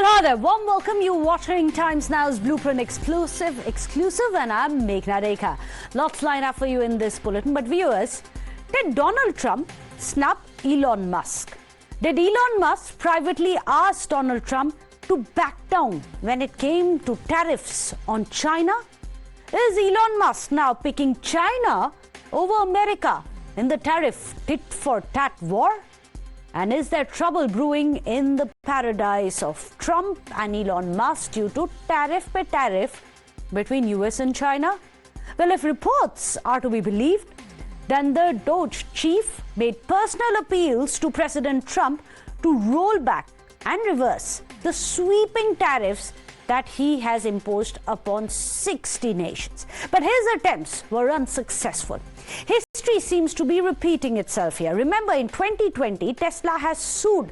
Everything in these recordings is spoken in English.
Well, hi there. Warm welcome. You watching Times Now's Blueprint exclusive, and I'm Meghna Deka. Lots lined up for you in this bulletin. But viewers, did Donald Trump snub Elon Musk? Did Elon Musk privately ask Donald Trump to back down when it came to tariffs on China? Is Elon Musk now picking China over America in the tariff tit-for-tat war? And is there trouble brewing in the paradise of Trump and Elon Musk due to tariff per tariff between US and China? Well, if reports are to be believed, then the Doge chief made personal appeals to President Trump to roll back and reverse the sweeping tariffs that he has imposed upon 60 nations. But his attempts were unsuccessful. History seems to be repeating itself here. Remember, in 2020, Tesla has sued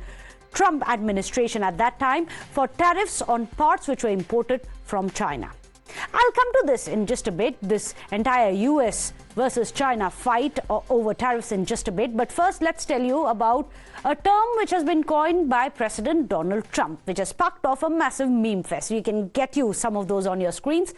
Trump administration at that time for tariffs on parts which were imported from China. I'll come to this in just a bit, this entire US versus China fight over tariffs in just a bit. But first, let's tell you about a term which has been coined by President Donald Trump, which has sparked off a massive meme fest. You can get you some of those on your screens.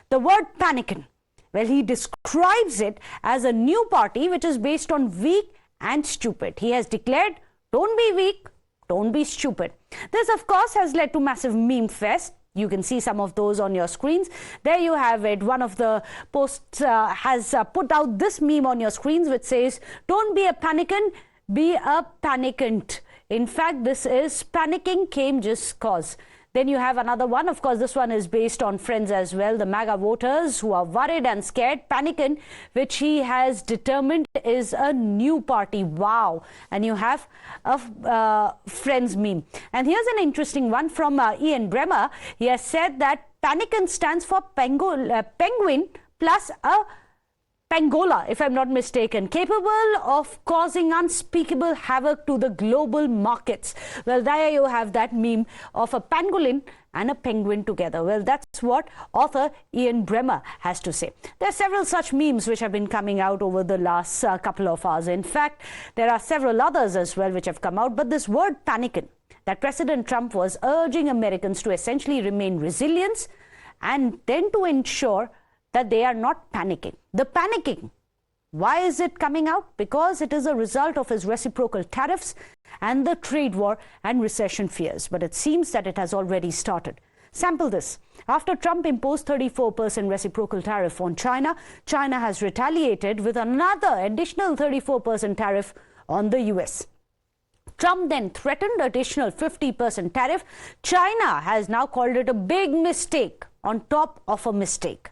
The word PANICAN. Well, he describes it as a new party which is based on weak and stupid. He has declared, don't be weak, don't be stupid. This, of course, has led to massive meme fest. You can see some of those on your screens. There you have it. One of the posts has put out this meme on your screens which says, don't be a panican, be a panicant. In fact, this is panicking came just cause. Then you have another one. Of course, this one is based on friends as well. The MAGA voters who are worried and scared. Panicant, which he has determined is a new party. Wow. And you have a friends meme. And here's an interesting one from Ian Bremmer. He has said that Panicant stands for penguin plus a Pangola, if I'm not mistaken, capable of causing unspeakable havoc to the global markets. Well, there you have that meme of a pangolin and a penguin together. Well, that's what author Ian Bremmer has to say. There are several such memes which have been coming out over the last couple of hours. In fact, there are several others as well which have come out. But this word panican, that President Trump was urging Americans to essentially remain resilient and then to ensure that they are not panicking. The panicking, why is it coming out? Because it is a result of his reciprocal tariffs and the trade war and recession fears. But it seems that it has already started. Sample this. After Trump imposed 34% reciprocal tariff on China, China has retaliated with another additional 34% tariff on the US. Trump then threatened additional 50% tariff. China has now called it a big mistake on top of a mistake.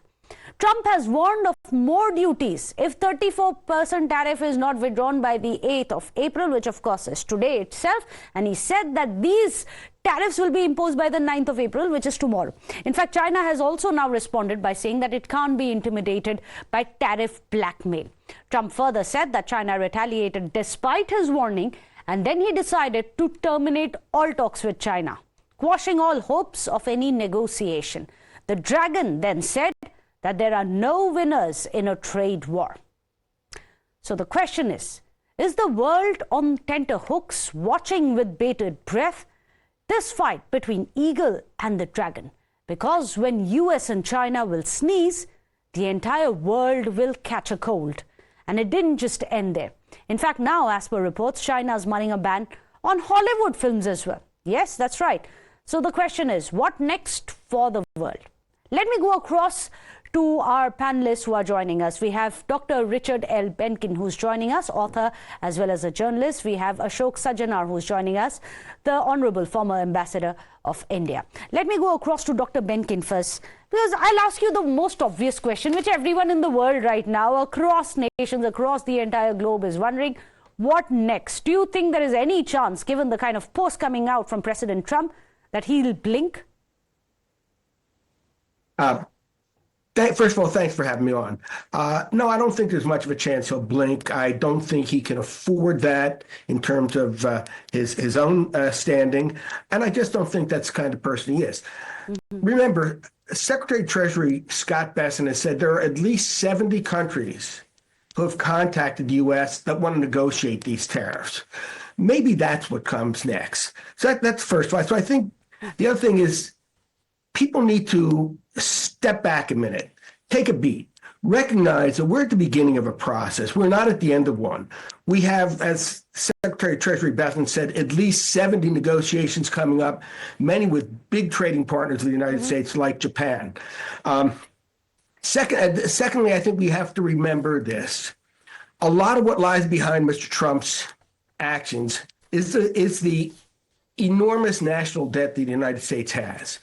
Trump has warned of more duties if 34% tariff is not withdrawn by the 8th of April, which of course is today itself. And he said that these tariffs will be imposed by the 9th of April, which is tomorrow. In fact, China has also now responded by saying that it can't be intimidated by tariff blackmail. Trump further said that China retaliated despite his warning, and then he decided to terminate all talks with China, quashing all hopes of any negotiation. The dragon then said that there are no winners in a trade war. So the question is the world on tenterhooks watching with bated breath this fight between eagle and the dragon? Because when US and China will sneeze, the entire world will catch a cold. And it didn't just end there. In fact, now, as per reports, China is running a ban on Hollywood films as well. Yes, that's right. So the question is, what next for the world? Let me go across to our panelists who are joining us. We have Dr. Richard L. Benkin, who's joining us, author as well as a journalist. We have Ashok Sajjanar, who's joining us, the Honorable former Ambassador of India. Let me go across to Dr. Benkin first, because I'll ask you the most obvious question, which everyone in the world right now, across nations, across the entire globe is wondering, what next? Do you think there is any chance, given the kind of post coming out from President Trump, that he'll blink? First of all, thanks for having me on. No, I don't think there's much of a chance he'll blink. I don't think he can afford that in terms of his own standing. And I just don't think that's the kind of person he is. Remember, Secretary of Treasury Scott Bessent has said there are at least 70 countries who have contacted the U.S. that want to negotiate these tariffs. Maybe that's what comes next. So that's first of all. So I think The other thing is people need to step back a minute, take a beat, recognize that we're at the beginning of a process. We're not at the end of one. We have, as Secretary of Treasury Bethlen said, at least 70 negotiations coming up, many with big trading partners of the United States like Japan. Secondly, I think we have to remember this. A lot of what lies behind Mr. Trump's actions is the enormous national debt that the United States has.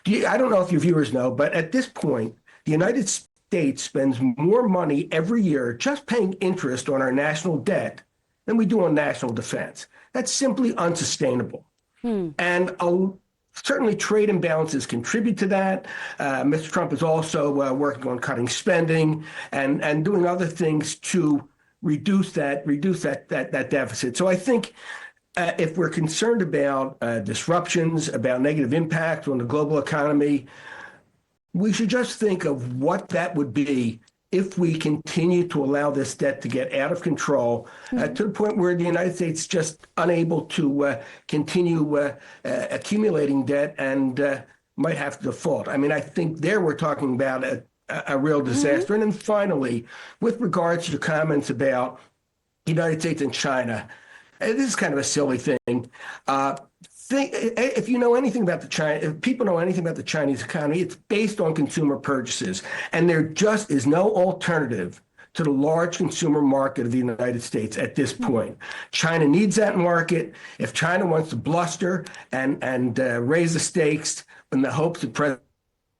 I don't know if your viewers know, but at this point, the United States spends more money every year just paying interest on our national debt than we do on national defense. That's simply unsustainable. And certainly trade imbalances contribute to that. Mr. Trump is also working on cutting spending and doing other things to reduce that deficit. So I think if we're concerned about disruptions, about negative impact on the global economy, we should just think of what that would be if we continue to allow this debt to get out of control to the point where the United States is just unable to continue accumulating debt and might have to default. I mean, I think there we're talking about a real disaster. And then finally, with regards to your comments about the United States and China, this is kind of a silly thing. If you know anything about if people know anything about the Chinese economy, it's based on consumer purchases. And there just is no alternative to the large consumer market of the United States at this point. China needs that market. If China wants to bluster and raise the stakes in the hopes of president,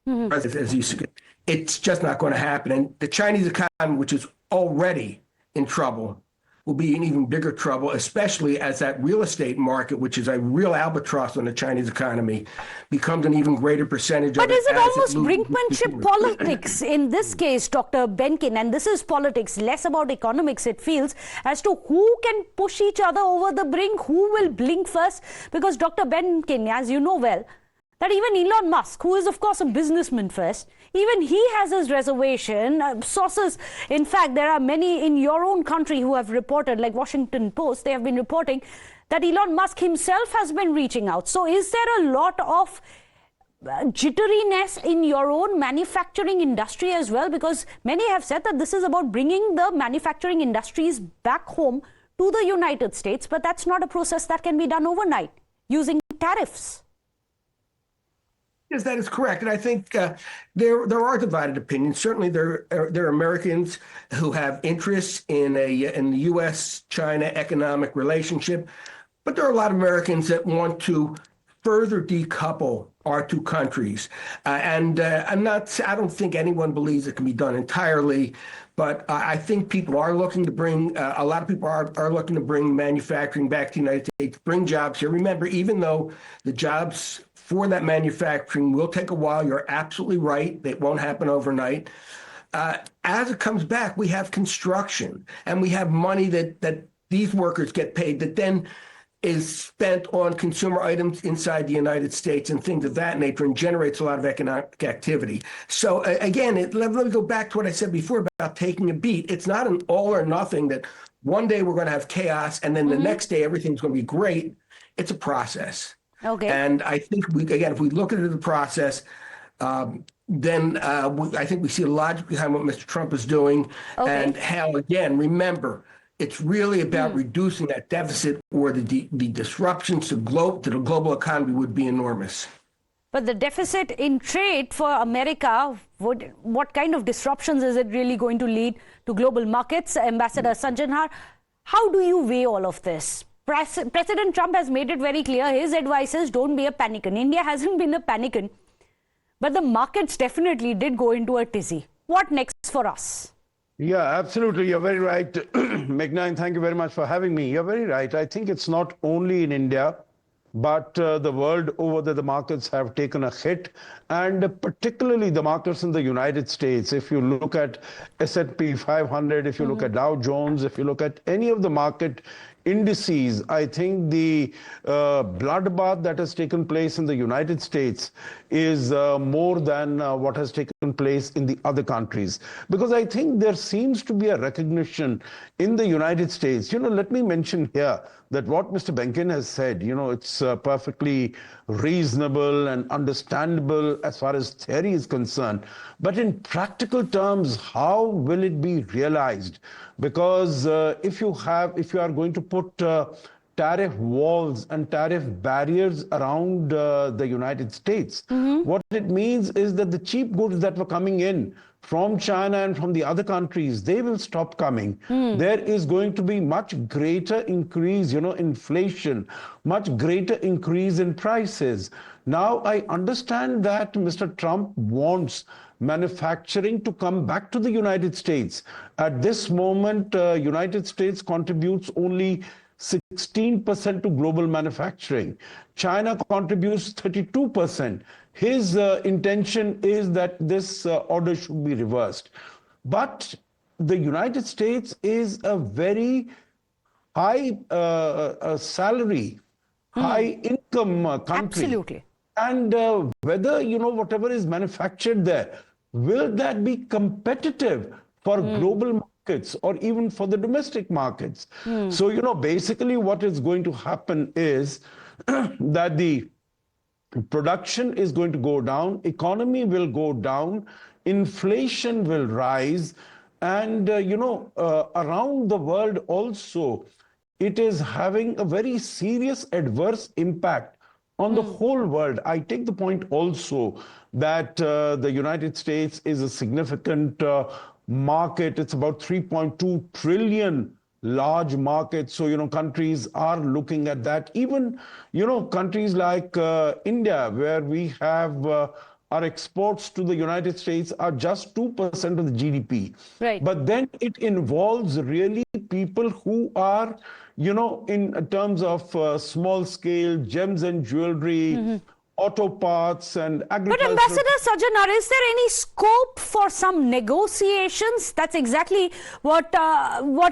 as you said, it's just not going to happen. And the Chinese economy, which is already in trouble, will be in even bigger trouble, especially as that real estate market, which is a real albatross on the Chinese economy, becomes an even greater percentage of it. But is it almost brinkmanship politics in this case, Dr. Benkin? And this is politics, less about economics, it feels, as to who can push each other over the brink, who will blink first. Because Dr. Benkin, as you know well, that even Elon Musk, who is of course a businessman first, even he has his reservation. Sources, in fact, there are many in your own country who have reported, like Washington Post, they have been reporting that Elon Musk himself has been reaching out. So is there a lot of jitteriness in your own manufacturing industry as well? Because many have said that this is about bringing the manufacturing industries back home to the United States, but that's not a process that can be done overnight using tariffs. Yes, that is correct. And I think there are divided opinions. Certainly there are Americans who have interests in the U.S.-China economic relationship, but there are a lot of Americans that want to further decouple our two countries. I don't think anyone believes it can be done entirely, but I think people are looking to bring, a lot of people are looking to bring manufacturing back to the United States, bring jobs here. Remember, even though the jobs for that manufacturing will take a while, you're absolutely right, it won't happen overnight. As it comes back, we have construction, and we have money that these workers get paid that then is spent on consumer items inside the United States and things of that nature, and generates a lot of economic activity. So again, let me go back to what I said before about taking a beat. It's not an all or nothing that one day we're going to have chaos and then the next day everything's going to be great. It's a process. Okay. And I think, if we look at it as a process, then I think we see a logic behind what Mr. Trump is doing and how, again, remember, it's really about reducing that deficit, or the disruptions to the global economy would be enormous. But the deficit in trade for America, what kind of disruptions is it really going to lead to global markets? Ambassador Sanjanhar, how do you weigh all of this? President Trump has made it very clear, his advice is don't be a panican. India hasn't been a panican, but the markets definitely did go into a tizzy. What next for us? Yeah, absolutely. You're very right, Meghna, and thank you very much for having me. You're very right. I think it's not only in India, but the world over that the markets have taken a hit, and particularly the markets in the United States. If you look at S&P 500, if you look at Dow Jones, if you look at any of the market indices, I think the bloodbath that has taken place in the United States is more than what has taken place in the other countries. Because I think there seems to be a recognition in the United States. You know, let me mention here that what Mr. Benkin has said, it's perfectly reasonable and understandable as far as theory is concerned. But in practical terms, how will it be realized? Because if you are going to put tariff walls and tariff barriers around the United States, what it means is that the cheap goods that were coming in from China and from the other countries, they will stop coming. There is going to be much greater increase, inflation, much greater increase in prices. Now, I understand that Mr. Trump wants manufacturing to come back to the United States. At this moment, United States contributes only 16% to global manufacturing. China contributes 32%. His intention is that this order should be reversed. But the United States is a very high salary, high income country. Absolutely. And whether, whatever is manufactured there, will that be competitive for global markets or even for the domestic markets? So, basically what is going to happen is that the production is going to go down, economy will go down, inflation will rise, and, around the world also, it is having a very serious adverse impact on the whole world. I take the point also that the United States is a significant market. It's about 3.2 trillion large market. So, countries are looking at that. Even, countries like India, where we have our exports to the United States are just 2% of the GDP. Right. But then it involves really people who are, in terms of small scale gems and jewelry, auto parts and agriculture. But Ambassador Sajjanar, is there any scope for some negotiations? That's exactly what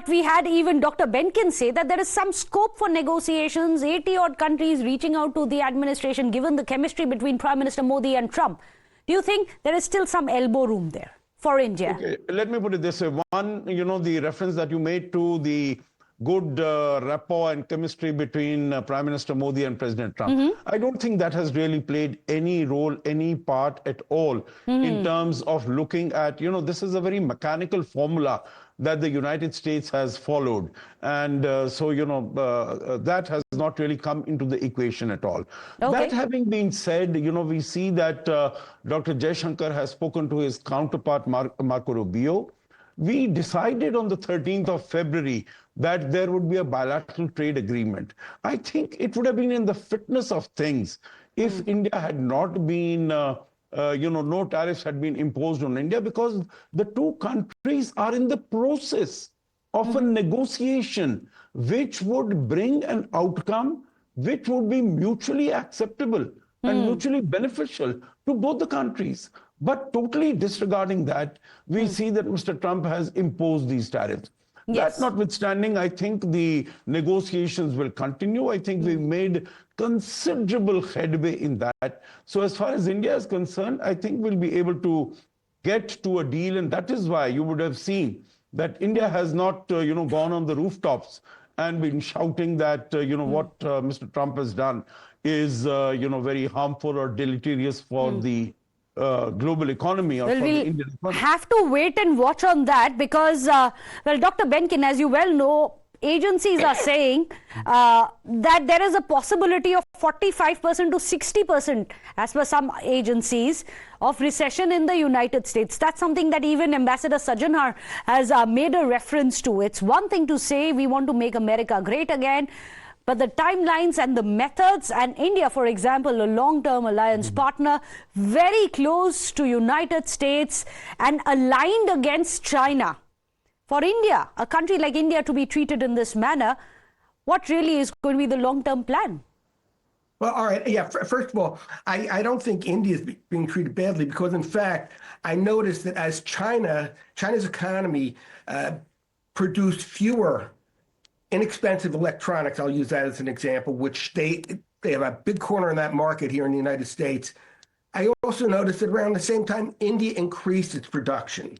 we had even Dr. Benkin say, that there is some scope for negotiations, 80-odd countries reaching out to the administration, given the chemistry between Prime Minister Modi and Trump. Do you think there is still some elbow room there for India? Okay, let me put it this way. One, the reference that you made to the good rapport and chemistry between Prime Minister Modi and President Trump. I don't think that has really played any role, any part at all in terms of looking at, this is a very mechanical formula that the United States has followed. And so, that has not really come into the equation at all. Okay. That having been said, we see that Dr. Jaishankar has spoken to his counterpart, Marco Rubio. We decided on the 13th of February that there would be a bilateral trade agreement. I think it would have been in the fitness of things if India had not been, no tariffs had been imposed on India, because the two countries are in the process of a negotiation which would bring an outcome which would be mutually acceptable and mutually beneficial to both the countries. But totally disregarding that, we see that Mr. Trump has imposed these tariffs. Yes. That notwithstanding, I think the negotiations will continue. I think we've made considerable headway in that. So as far as India is concerned, I think we'll be able to get to a deal. And that is why you would have seen that India has not, gone on the rooftops and been shouting that, what Mr. Trump has done is, very harmful or deleterious for the global economy or for the Indian economy. Have to wait and watch on that because, Dr. Benkin, as you well know, agencies are saying that there is a possibility of 45% to 60%, as per some agencies, of recession in the United States. That's something that even Ambassador Sajjanar has made a reference to. It's one thing to say we want to make America great again, but the timelines and the methods, and India, for example, a long-term alliance partner, very close to United States and aligned against China. For India, a country like India, to be treated in this manner, what really is going to be the long-term plan? Well, all right. Yeah. First of all, I don't think India is being treated badly because, in fact, I noticed that as China's economy produced fewer inexpensive electronics, I'll use that as an example, which they have a big corner in that market here in the United States. I also noticed that around the same time, India increased its production.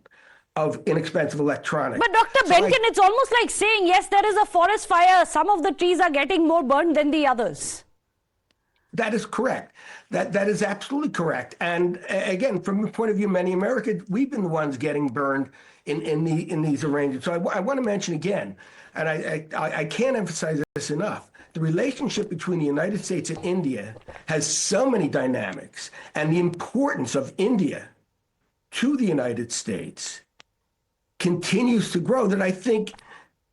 of inexpensive electronics. But Dr. Benkin, it's almost like saying, yes, there is a forest fire. Some of the trees are getting more burned than the others. That is correct. That is absolutely correct. And again, from the point of view of many Americans, we've been the ones getting burned in these arrangements. So I want to mention again, and I can't emphasize this enough, the relationship between the United States and India has so many dynamics, and the importance of India to the United States continues to grow, that I think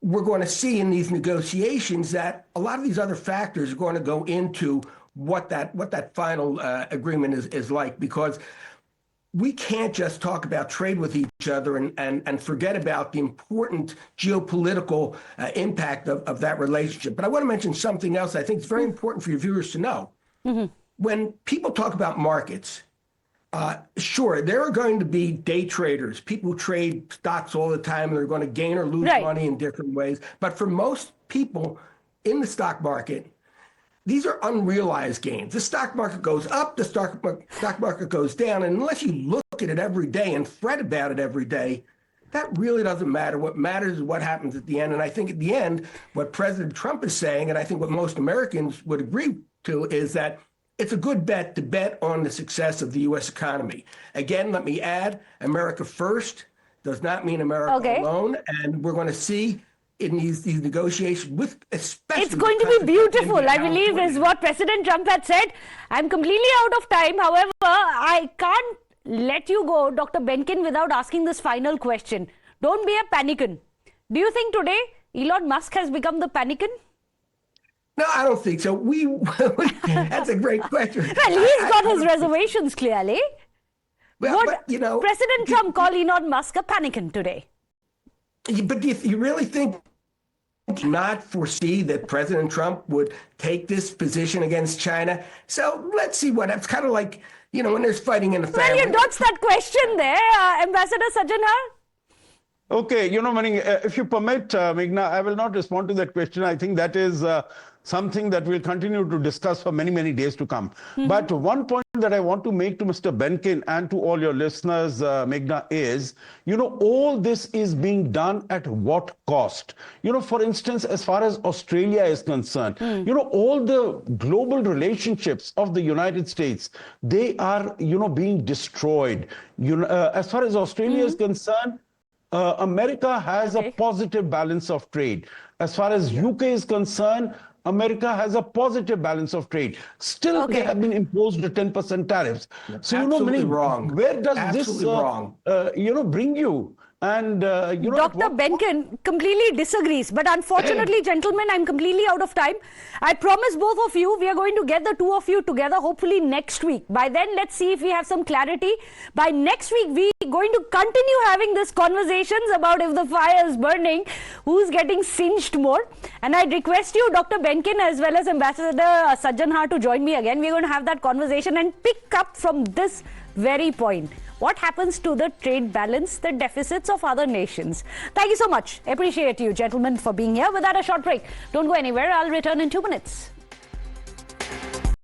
we're going to see in these negotiations that a lot of these other factors are going to go into what that final agreement is like, because we can't just talk about trade with each other and forget about the important geopolitical impact of that relationship. But I want to mention something else I think is very important for your viewers to know. Mm-hmm. When people talk about markets, sure, there are going to be day traders, people who trade stocks all the time, and they're going to gain or lose money in different ways. But for most people in the stock market, these are unrealized gains. The stock market goes up, the stock market goes down, and unless you look at it every day and fret about it every day, that really doesn't matter. What matters is what happens at the end. And I think at the end, what President Trump is saying, and I think what most Americans would agree to, is that it's a good bet to bet on the success of the U.S. economy. Again, let me add, America first does not mean America alone. And we're going to see in these negotiations with especially... It's going to be beautiful, I believe, is what President Trump had said. I'm completely out of time. However, I can't let you go, Dr. Benkin, without asking this final question. Don't be a Panicant. Do you think today Elon Musk has become the Panicant? No, I don't think so. That's a great question. Well, he's got his reservations, clearly. Well, Would but, you know, President Trump call Elon Musk a Panicant today? But do you really think, not foresee that President Trump would take this position against China? So let's see what, it's kind of like, you know, when there's fighting in the family. Well, you dodged that question there, Ambassador Sajjanhar. Okay, you know, if you permit, Meghna, I will not respond to that question. I think that is something that we'll continue to discuss for many, many days to come. Mm-hmm. But one point that I want to make to Mr. Benkin and to all your listeners, Meghna, is, you know, all this is being done at what cost? You know, for instance, as far as Australia is concerned, you know, all the global relationships of the United States, they are, you know, being destroyed. You know, as far as Australia is concerned, America has a positive balance of trade. As far as UK is concerned, America has a positive balance of trade. Still, they have been imposed the 10% tariffs. So, you know, wrong. Where does this, you know, bring you? And, you know, Dr. Benkin completely disagrees. But unfortunately, gentlemen, I'm completely out of time. I promise both of you, we are going to get the two of you together, hopefully next week. By then, let's see if we have some clarity. By next week, we're going to continue having these conversations about if the fire is burning, who's getting singed more. And I'd request you, Dr. Benkin, as well as Ambassador Sajjanhar, to join me again. We're going to have that conversation and pick up from this very point. What happens to the trade balance, the deficits of other nations? Thank you so much. Appreciate you, gentlemen, for being here. Without a short break, don't go anywhere. I'll return in 2 minutes.